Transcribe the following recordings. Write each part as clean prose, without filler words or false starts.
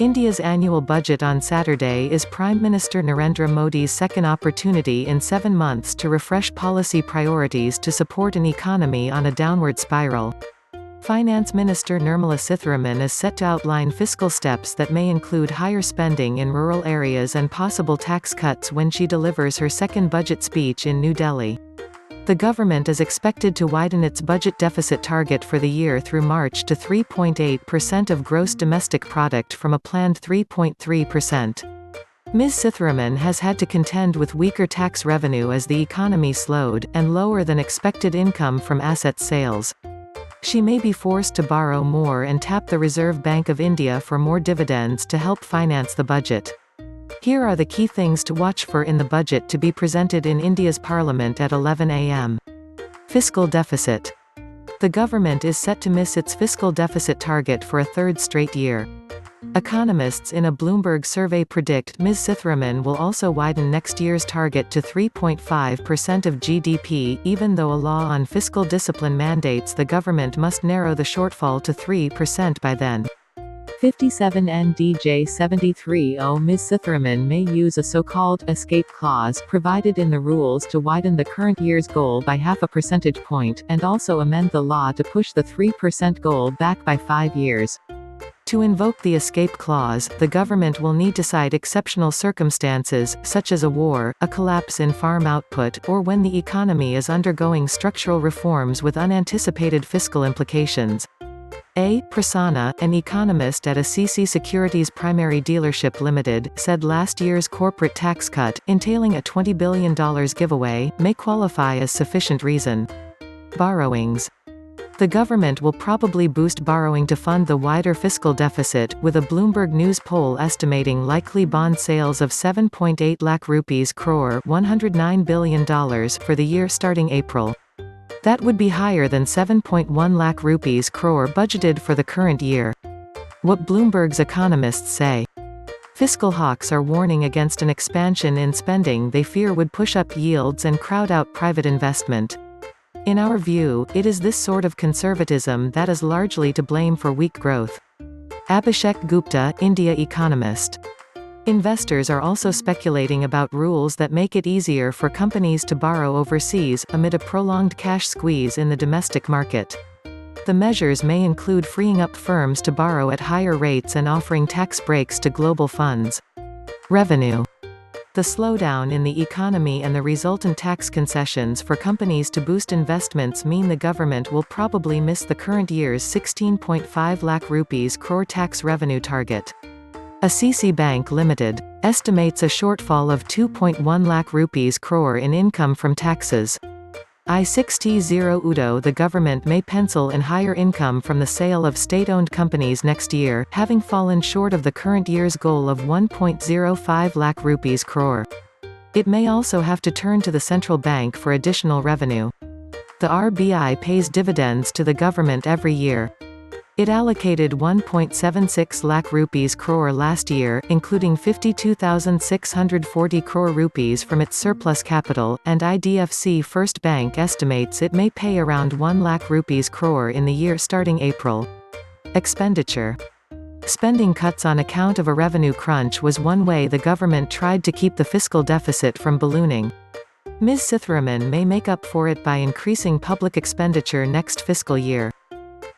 India's annual budget on Saturday is Prime Minister Narendra Modi's second opportunity in 7 months to refresh policy priorities to support an economy on a downward spiral. Finance Minister Nirmala Sitharaman is set to outline fiscal steps that may include higher spending in rural areas and possible tax cuts when she delivers her second budget speech in New Delhi. The government is expected to widen its budget deficit target for the year through March to 3.8% of gross domestic product from a planned 3.3%. Ms. Sitharaman has had to contend with weaker tax revenue as the economy slowed, and lower than expected income from asset sales. She may be forced to borrow more and tap the Reserve Bank of India for more dividends to help finance the budget. Here are the key things to watch for in the budget to be presented in India's parliament at 11 a.m. Fiscal deficit. The government is set to miss its fiscal deficit target for a third straight year. Economists in a Bloomberg survey predict Ms. Sitharaman will also widen next year's target to 3.5% of GDP, even though a law on fiscal discipline mandates the government must narrow the shortfall to 3% by then. 57 NDJ 73. Ms. Sitharaman may use a so-called escape clause provided in the rules to widen the current year's goal by half a percentage point, and also amend the law to push the 3% goal back by 5 years. To invoke the escape clause, the government will need to cite exceptional circumstances, such as a war, a collapse in farm output, or when the economy is undergoing structural reforms with unanticipated fiscal implications. A. Prasanna, an economist at CC Securities Primary Dealership Limited, said last year's corporate tax cut, entailing a $20 billion giveaway, may qualify as sufficient reason. Borrowings. The government will probably boost borrowing to fund the wider fiscal deficit, with a Bloomberg News poll estimating likely bond sales of 7.8 lakh rupees crore $109 billion for the year starting April. That would be higher than 7.1 lakh rupees crore budgeted for the current year. What Bloomberg's economists say. Fiscal hawks are warning against an expansion in spending they fear would push up yields and crowd out private investment. In our view, it is this sort of conservatism that is largely to blame for weak growth. Abhishek Gupta, India economist. Investors are also speculating about rules that make it easier for companies to borrow overseas, amid a prolonged cash squeeze in the domestic market. The measures may include freeing up firms to borrow at higher rates and offering tax breaks to global funds. Revenue. The slowdown in the economy and the resultant tax concessions for companies to boost investments mean the government will probably miss the current year's 16.5 lakh rupees crore tax revenue target. CC Bank Limited estimates a shortfall of 2.1 lakh rupees crore in income from taxes. I60 The government may pencil in higher income from the sale of state-owned companies next year, having fallen short of the current year's goal of 1.05 lakh rupees crore. It may also have to turn to the central bank for additional revenue. The RBI pays dividends to the government every year. It allocated 1.76 lakh rupees crore last year, including 52,640 crore rupees from its surplus capital, and IDFC First Bank estimates it may pay around 1 lakh rupees crore in the year starting April. Expenditure spending cuts on account of a revenue crunch was one way the government tried to keep the fiscal deficit from ballooning. Ms. Sitharaman may make up for it by increasing public expenditure next fiscal year.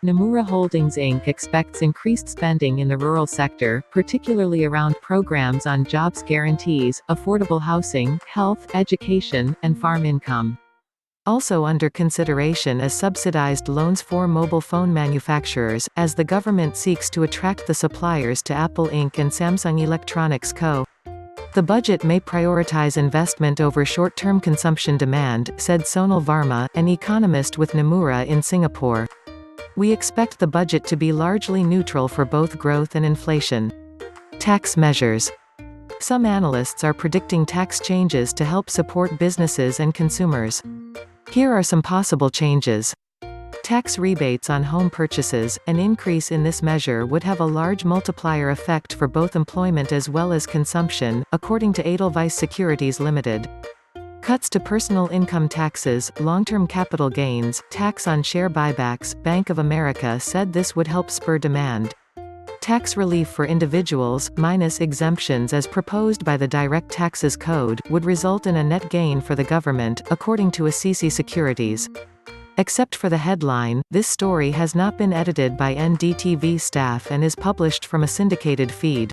Nomura Holdings Inc. expects increased spending in the rural sector, particularly around programs on jobs guarantees, affordable housing, health, education, and farm income. Also under consideration is subsidized loans for mobile phone manufacturers, as the government seeks to attract the suppliers to Apple Inc. and Samsung Electronics Co. The budget may prioritize investment over short-term consumption demand, said Sonal Varma, an economist with Nomura in Singapore. We expect the budget to be largely neutral for both growth and inflation. Tax measures. Some analysts are predicting tax changes to help support businesses and consumers. Here are some possible changes. Tax rebates on home purchases. An increase in this measure would have a large multiplier effect for both employment as well as consumption, according to Edelweiss Securities Limited. Cuts to personal income taxes, long-term capital gains, tax on share buybacks. Bank of America said this would help spur demand. Tax relief for individuals, minus exemptions as proposed by the Direct Taxes Code, would result in a net gain for the government, according to Assisi Securities. Except for the headline, this story has not been edited by NDTV staff and is published from a syndicated feed.